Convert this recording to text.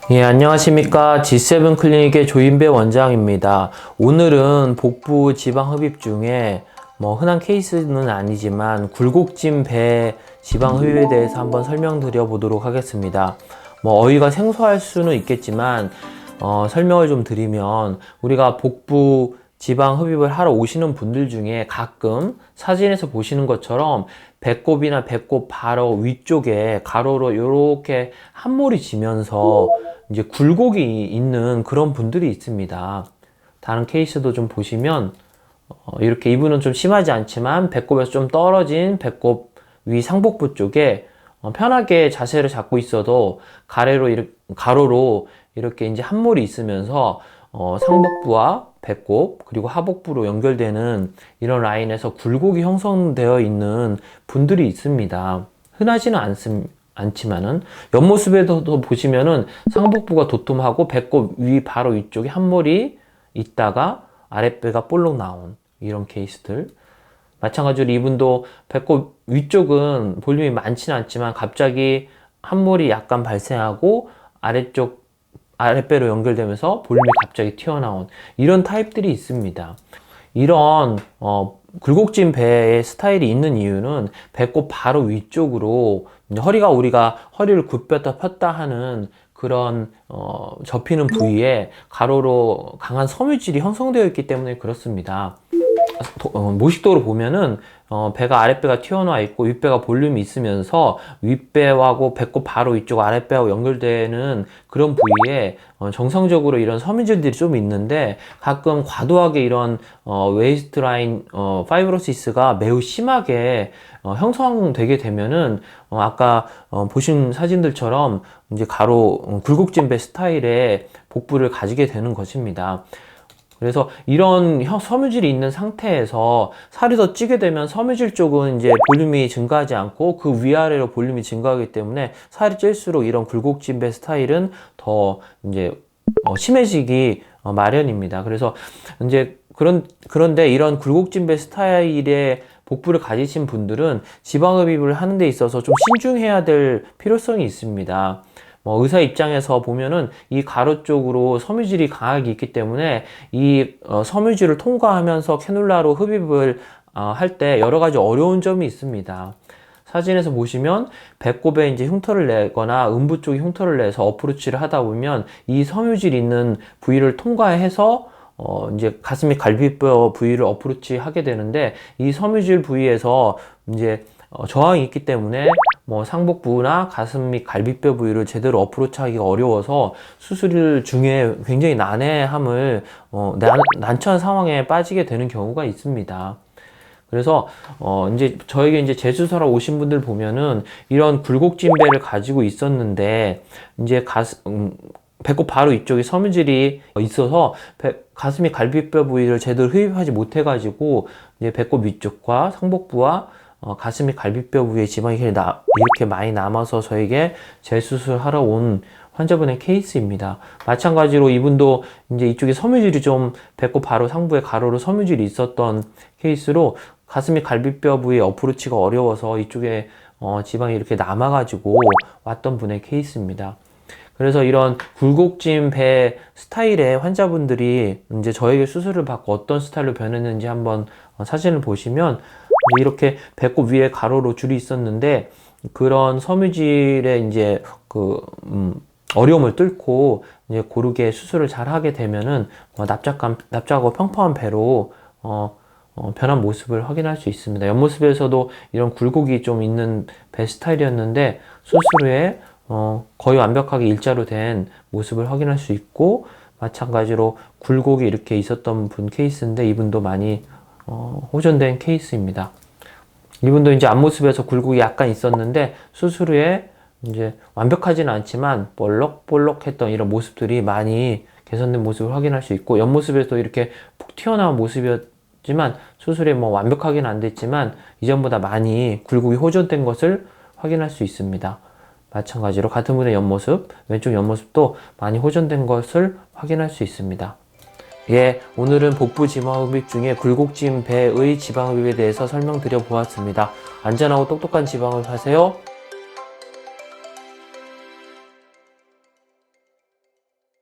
예, 안녕하십니까. G7 클리닉의 조인배 원장입니다. 오늘은 복부 지방 흡입 중에 흔한 케이스는 아니지만 굴곡진 배 지방 흡입에 대해서 한번 설명드려 보도록 하겠습니다. 어휘가 생소할 수는 있겠지만 설명을 좀 드리면, 우리가 복부 지방 흡입을 하러 오시는 분들 중에 가끔 사진에서 보시는 것처럼 배꼽이나 배꼽 바로 위쪽에 가로로 이렇게 함몰이 지면서 이제 굴곡이 있는 그런 분들이 있습니다. 다른 케이스도 좀 보시면 이렇게 이분은 좀 심하지 않지만 배꼽에서 좀 떨어진 배꼽 위 상복부 쪽에 편하게 자세를 잡고 있어도 가로로 이렇게 이제 함몰이 있으면서 상복부와 배꼽 그리고 하복부로 연결되는 이런 라인에서 굴곡이 형성되어 있는 분들이 있습니다. 흔하지는 않지만은 옆모습에도 보시면은 상복부가 도톰하고 배꼽 위 바로 위쪽에 함몰이 있다가 아랫배가 볼록 나온 이런 케이스들. 마찬가지로 이분도 배꼽 위쪽은 볼륨이 많지는 않지만 갑자기 함몰이 약간 발생하고 아랫배로 연결되면서 볼륨이 갑자기 튀어나온 이런 타입들이 있습니다. 이런 굴곡진 배의 스타일이 있는 이유는 배꼽 바로 위쪽으로 우리가 허리를 굽혔다 폈다 하는 그런 접히는 부위에 가로로 강한 섬유질이 형성되어 있기 때문에 그렇습니다. 모식도로 보면은 배가 아랫배가 튀어나와 있고 윗배가 볼륨이 있으면서 윗배하고 배꼽 바로 위쪽 아랫배하고 연결되는 그런 부위에 정상적으로 이런 섬유질들이 좀 있는데, 가끔 과도하게 이런 웨이스트 라인 파이브로시스가 매우 심하게 형성되게 되면은 아까 보신 사진들처럼 이제 굴곡진 배 스타일의 복부를 가지게 되는 것입니다. 그래서 이런 섬유질이 있는 상태에서 살이 더 찌게 되면 섬유질 쪽은 이제 볼륨이 증가하지 않고 그 위아래로 볼륨이 증가하기 때문에 살이 찔수록 이런 굴곡진 배 스타일은 더 이제 심해지기 마련입니다. 그래서 이제 그런데 이런 굴곡진 배 스타일의 복부를 가지신 분들은 지방 흡입을 하는 데 있어서 좀 신중해야 될 필요성이 있습니다. 의사 입장에서 보면은 이 가로 쪽으로 섬유질이 강하게 있기 때문에 이 섬유질을 통과하면서 캐놀라로 흡입을 할 때 여러 가지 어려운 점이 있습니다. 사진에서 보시면 배꼽에 이제 흉터를 내거나 음부 쪽에 흉터를 내서 어프로치를 하다 보면 이 섬유질 있는 부위를 통과해서 이제 가슴 및 갈비뼈 부위를 어프로치 하게 되는데, 이 섬유질 부위에서 이제 저항이 있기 때문에 상복부나 가슴 및 갈비뼈 부위를 제대로 어프로치 하기가 어려워서 수술 중에 굉장히 난처한 상황에 빠지게 되는 경우가 있습니다. 그래서 이제 저에게 이제 재수술하러 오신 분들 보면은 이런 굴곡진 배를 가지고 있었는데, 이제 배꼽 바로 이쪽에 섬유질이 있어서 가슴 및 갈비뼈 부위를 제대로 흡입하지 못해가지고 이제 배꼽 위쪽과 상복부와 가슴 및 갈비뼈 부위에 지방이 이렇게 많이 남아서 저에게 재수술하러 온 환자분의 케이스입니다. 마찬가지로 이분도 이제 이쪽에 섬유질이 좀 배꼽 바로 상부에 가로로 섬유질이 있었던 케이스로 가슴 및 갈비뼈 부위에 어프로치가 어려워서 이쪽에 지방이 이렇게 남아가지고 왔던 분의 케이스입니다. 그래서 이런 굴곡진 배 스타일의 환자분들이 이제 저에게 수술을 받고 어떤 스타일로 변했는지 한번 사진을 보시면, 이렇게 배꼽 위에 가로로 줄이 있었는데 그런 섬유질의 이제 어려움을 뚫고 이제 고르게 수술을 잘 하게 되면은 납작하고 평평한 배로 변한 모습을 확인할 수 있습니다. 옆모습에서도 이런 굴곡이 좀 있는 배 스타일이었는데 수술 후에 거의 완벽하게 일자로 된 모습을 확인할 수 있고, 마찬가지로 굴곡이 이렇게 있었던 분 케이스인데 이분도 많이 호전된 케이스입니다. 이분도 이제 앞모습에서 굴곡이 약간 있었는데 수술 후에 이제 완벽하지는 않지만 볼록볼록했던 이런 모습들이 많이 개선된 모습을 확인할 수 있고, 옆모습에도 이렇게 푹 튀어나온 모습이었지만 수술에 완벽하게는 안 됐지만 이전보다 많이 굴곡이 호전된 것을 확인할 수 있습니다. 마찬가지로 같은 분의 옆모습, 왼쪽 옆모습도 많이 호전된 것을 확인할 수 있습니다. 예, 오늘은 복부 지방 흡입 중에 굴곡진 배의 지방 흡입에 대해서 설명드려 보았습니다. 안전하고 똑똑한 지방 흡입 하세요.